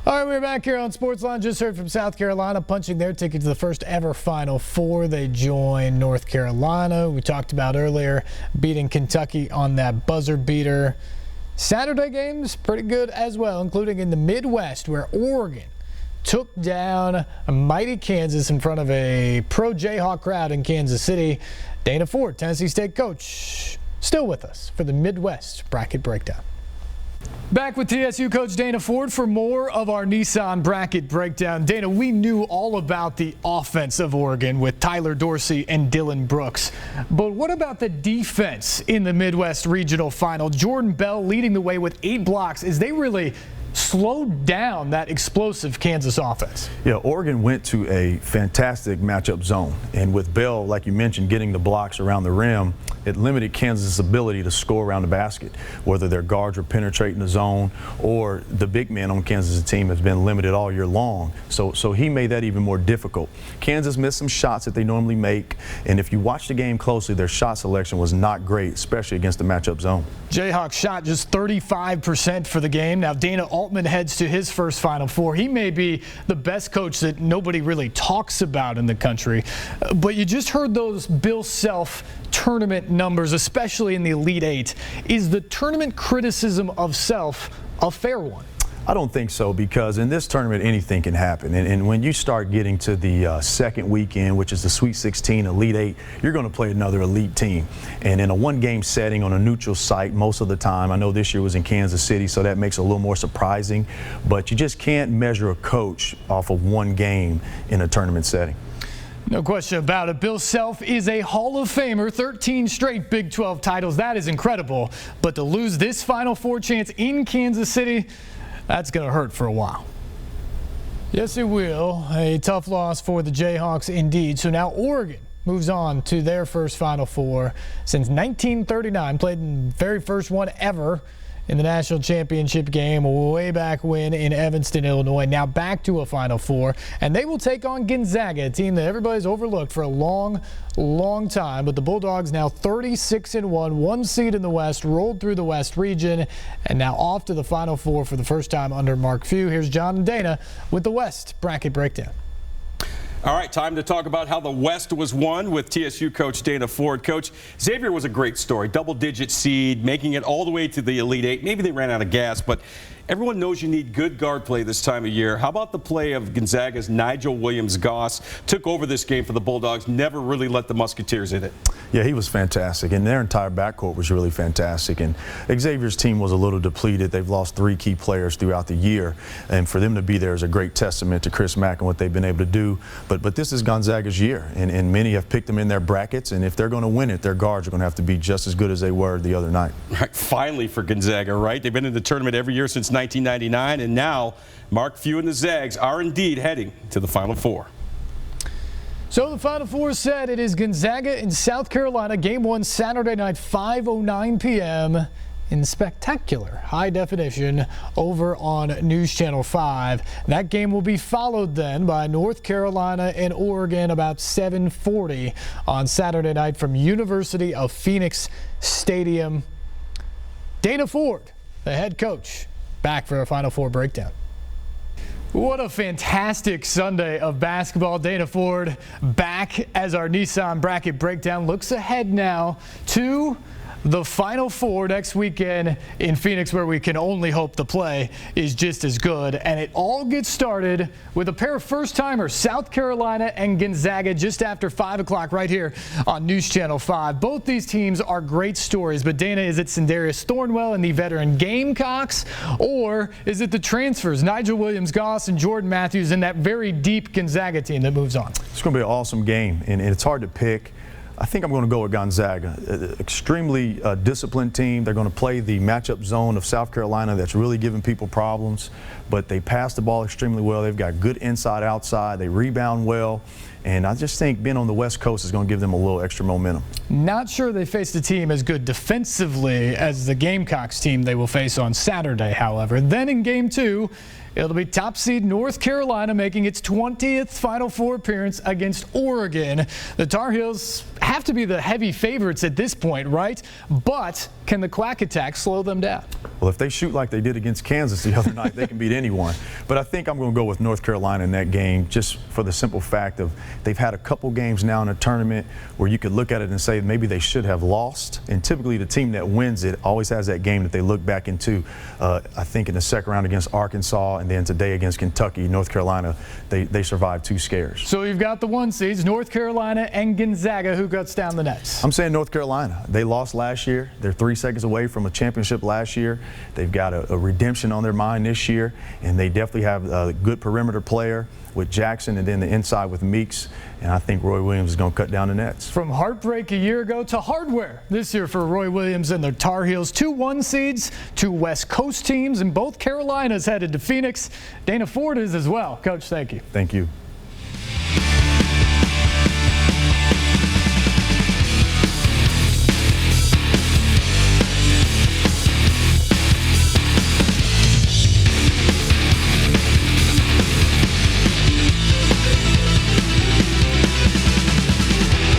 All right, we're back here on SportsLine. Just heard from South Carolina punching their ticket to the first ever Final Four. They join North Carolina. We talked about earlier beating Kentucky on that buzzer beater. Saturday games pretty good as well, including in the Midwest where Oregon took down a mighty Kansas in front of a pro Jayhawk crowd in Kansas City. Dana Ford, Tennessee State coach, still with us for the Midwest Bracket Breakdown. Back with TSU coach Dana Ford for more of our Nissan Bracket Breakdown. Dana, we knew all about the offense of Oregon with Tyler Dorsey and Dylan Brooks. But what about the defense in the Midwest Regional Final? Jordan Bell leading the way with 8 blocks as they really slowed down that explosive Kansas offense. Yeah, Oregon went to a fantastic matchup zone. And with Bell, like you mentioned, getting the blocks around the rim, it limited Kansas' ability to score around the basket, whether their guards were penetrating the zone or the big man on Kansas' team has been limited all year long. So he made that even more difficult. Kansas missed some shots that they normally make, and if you watch the game closely, their shot selection was not great, especially against the matchup zone. Jayhawks shot just 35% for the game. Now Dana Altman heads to his first Final Four. He may be the best coach that nobody really talks about in the country, but you just heard those Bill Self tournament numbers, especially in the Elite Eight. Is the tournament criticism of Self a fair one? I don't think so, because in this tournament anything can happen, and when you start getting to the second weekend, which is the Sweet 16, Elite 8, you're going to play another elite team, and in a one-game setting on a neutral site most of the time. I know this year was in Kansas City, so that makes it a little more surprising, but you just can't measure a coach off of one game in a tournament setting. No question about it. Bill Self is a Hall of Famer, 13 straight Big 12 titles. That is incredible, but to lose this Final Four chance in Kansas City, that's going to hurt for a while. Yes, it will. A tough loss for the Jayhawks indeed. So now Oregon moves on to their first Final Four since 1939. Played in the very first one ever in the national championship game way back when in Evanston, Illinois. Now back to a Final Four, and they will take on Gonzaga, a team that everybody's overlooked for a long time. But the Bulldogs now 36-1, 1 seed in the West, rolled through the West region, and now off to the Final Four for the first time under Mark Few. Here's John and Dana with the West Bracket Breakdown. All right, time to talk about how the West was won with TSU coach Dana Ford. Coach, Xavier was a great story. Double-digit seed, making it all the way to the Elite Eight. Maybe they ran out of gas, but everyone knows you need good guard play this time of year. How about the play of Gonzaga's Nigel Williams-Goss? Took over this game for the Bulldogs, never really let the Musketeers in it. Yeah, he was fantastic, and their entire backcourt was really fantastic. And Xavier's team was a little depleted. They've lost 3 key players throughout the year, and for them to be there is a great testament to Chris Mack and what they've been able to do. But this is Gonzaga's year, and many have picked them in their brackets, and if they're going to win it, their guards are going to have to be just as good as they were the other night. Right, finally for Gonzaga, right? They've been in the tournament every year since 1999, and now Mark Few and the Zags are indeed heading to the Final Four. So the Final Four said it is Gonzaga in South Carolina, Game 1 Saturday night, 5:09 p.m. in spectacular high definition over on News Channel 5. That game will be followed then by North Carolina and Oregon about 7:40 on Saturday night from University of Phoenix Stadium. Dana Ford, the head coach, back for a Final Four breakdown. What a fantastic Sunday of basketball. Dana Ford back as our Nissan Bracket Breakdown looks ahead now to the Final Four next weekend in Phoenix, where we can only hope the play is just as good. And it all gets started with a pair of first-timers, South Carolina and Gonzaga, just after 5 o'clock right here on News Channel 5. Both these teams are great stories, but Dana, is it Sindarius Thornwell and the veteran Gamecocks, or is it the transfers, Nigel Williams-Goss and Jordan Matthews, and that very deep Gonzaga team that moves on? It's going to be an awesome game, and it's hard to pick. I think I'm going to go with Gonzaga. Extremely disciplined team. They're going to play the matchup zone of South Carolina that's really giving people problems, but they pass the ball extremely well. They've got good inside-outside. They rebound well, and I just think being on the West Coast is going to give them a little extra momentum. Not sure they faced a team as good defensively as the Gamecocks team they will face on Saturday, however. Then in Game 2, it'll be top seed North Carolina making its 20th Final Four appearance against Oregon. The Tar Heels have to be the heavy favorites at this point, right? But can the Quack Attack slow them down? Well, if they shoot like they did against Kansas the other night, they can beat anyone. But I think I'm going to go with North Carolina in that game, just for the simple fact of they've had a couple games now in the tournament where you could look at it and say maybe they should have lost. And typically the team that wins it always has that game that they look back into. I think in the second round against Arkansas and then today against Kentucky, North Carolina, they survived 2 scares. So you've got the 1 seeds, North Carolina and Gonzaga. Who cuts down the nets? I'm saying North Carolina. They lost last year. They're 3 seconds away from a championship last year. They've got a redemption on their mind this year, and they definitely have a good perimeter player with Jackson and then the inside with Meeks, and I think Roy Williams is going to cut down the nets. From heartbreak a year ago to hardware this year for Roy Williams and the Tar Heels. 2 1 seeds, 2 West Coast teams, and both Carolinas headed to Phoenix. Dana Ford is as well. Coach, thank you. Thank you.